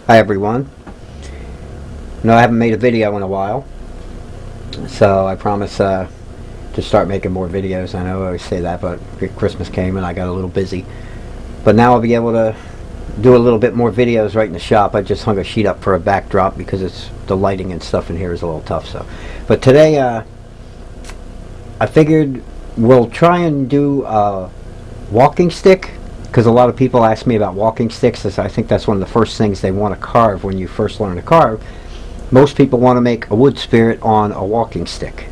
Hi everyone. No, I haven't made a video in a while, so I promise to start making more videos. I know I always say that, but Christmas came and I got a little busy. But now I'll be able to do a little bit more videos right in the shop. I just hung a sheet up for a backdrop because the lighting and stuff in here is a little tough. But today I figured we'll try and do a walking stick, because a lot of people ask me about walking sticks. I think that's one of the first things they want to carve when you first learn to carve. Most people want to make a wood spirit on a walking stick.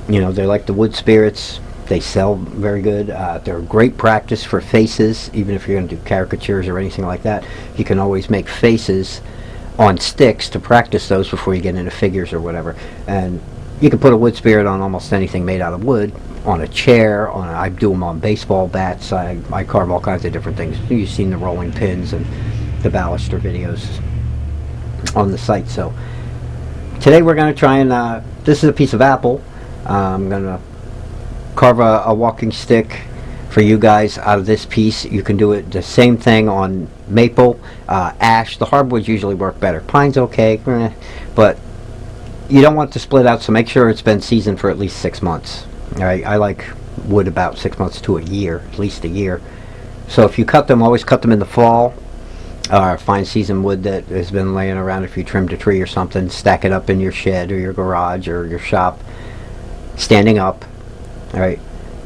You know, they like the wood spirits. They sell very good. They're great practice for faces, even if you're going to do caricatures or anything like that. You can always make faces on sticks to practice those before you get into figures or whatever. And you can put a wood spirit on almost anything made out of wood. On a chair, I do them on baseball bats. I carve all kinds of different things. You've seen the rolling pins and the baluster videos on the site. So today we're going to try and this is a piece of apple. I'm going to carve a walking stick for you guys out of this piece. You can do it the same thing on maple, ash. The hardwoods usually work better. Pine's okay, but you don't want it to split out, so make sure it's been seasoned for at least 6 months. Alright, I like wood about 6 months to a year, at least a year. So if you cut them, always cut them in the fall. Find seasoned wood that has been laying around. If you trimmed a tree or something, stack it up in your shed or your garage or your shop, standing up. Alright,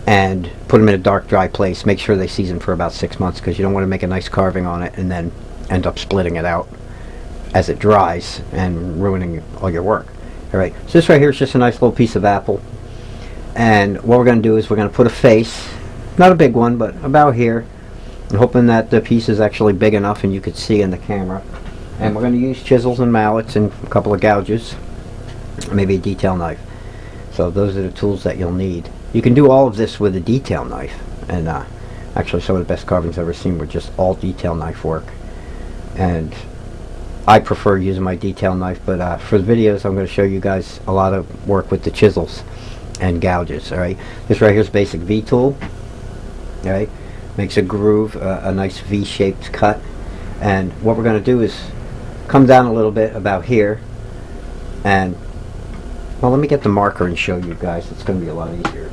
and put them in a dark, dry place. Make sure they season for about 6 months, because you don't want to make a nice carving on it and then end up splitting it out as it dries and ruining all your work. Alright, so this right here is just a nice little piece of apple. And what we're going to do is we're going to put a face, not a big one, but about here, and hoping that the piece is actually big enough and you could see in the camera. And we're going to use chisels and mallets and a couple of gouges, maybe a detail knife. So those are the tools that you'll need. You can do all of this with a detail knife, and actually some of the best carvings I've ever seen were just all detail knife work. And I prefer using my detail knife, but for the videos I'm going to show you guys a lot of work with the chisels and gouges. Alright, this right here is basic V tool. Alright, makes a groove, a nice V-shaped cut. And what we're going to do is come down a little bit about here, and well, let me get the marker and show you guys. It's going to be a lot easier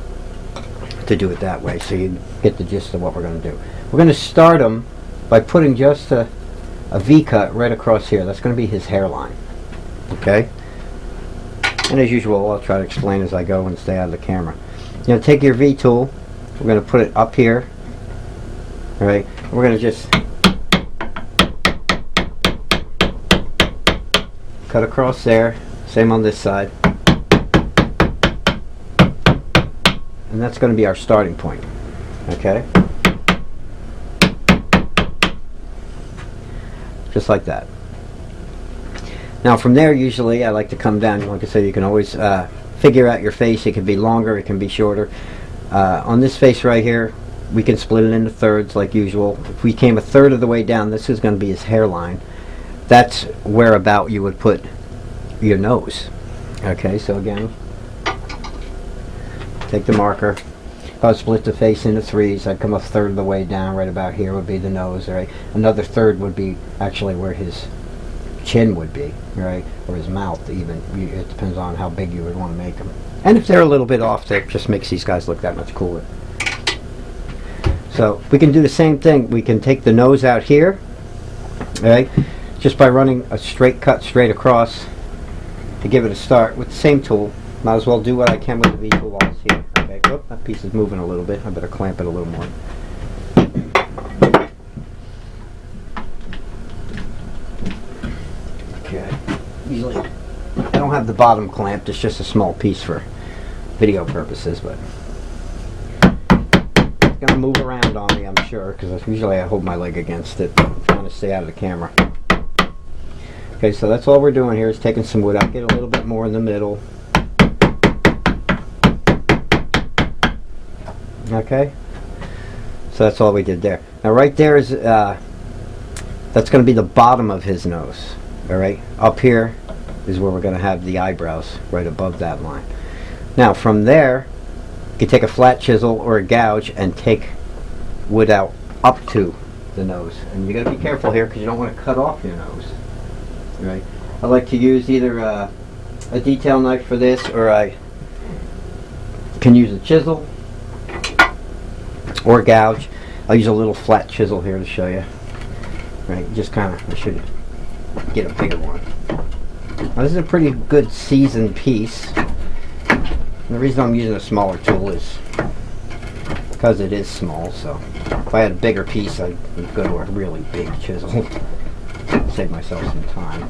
to do it that way, so you get the gist of what we're going to do. We're going to start him by putting just a V cut right across here. That's going to be his hairline. Okay, and as usual, I'll try to explain as I go and stay out of the camera. You know, take your V tool. We're going to put it up here. All right, we're going to just cut across there. Same on this side. And that's going to be our starting point. Okay, just like that. Now from there, usually I like to come down. Like I said, you can always figure out your face. It can be longer, it can be shorter. On this face right here, we can split it into thirds like usual. If we came a third of the way down, this is going to be his hairline. That's where about you would put your nose. Okay, so again, take the marker. If I would split the face into threes, I'd come a third of the way down. Right about here would be the nose. Right, another third would be actually where his chin would be, right, or his mouth even. It depends on how big you would want to make them. And if they're a little bit off, that just makes these guys look that much cooler. So we can do the same thing. We can take the nose out here, right, just by running a straight cut straight across to give it a start with the same tool. Might as well do what I can with the V tool while it's here. Okay, whoop, that piece is moving a little bit. I better clamp it a little more. Okay, usually I don't have the bottom clamped. It's just a small piece for video purposes, but it's gonna move around on me, I'm sure, because usually I hold my leg against it. I'm trying to stay out of the camera. Okay, so that's all we're doing here is taking some wood out, get a little bit more in the middle. Okay, so that's all we did there. Now right there is that's going to be the bottom of his nose. All right, up here is where we're going to have the eyebrows, right above that line. Now from there, you can take a flat chisel or a gouge and take wood out up to the nose. And you got to be careful here because you don't want to cut off your nose. Right. I like to use either a detail knife for this, or I can use a chisel or gouge. I'll use a little flat chisel here to show you. Right, just kind of, I should get a bigger one. Now, this is a pretty good seasoned piece. And the reason I'm using a smaller tool is because it is small, so if I had a bigger piece, I'd go to a really big chisel. Save myself some time.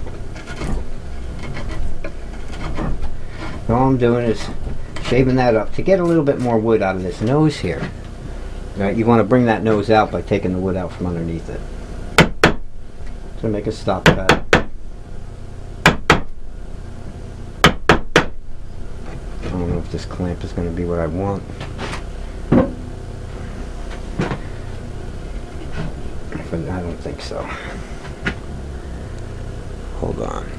All I'm doing is shaving that up to get a little bit more wood out of this nose here. Right, you want to bring that nose out by taking the wood out from underneath it. So make a stop cut. I don't know if this clamp is going to be what I want. But I don't think so. Hold on.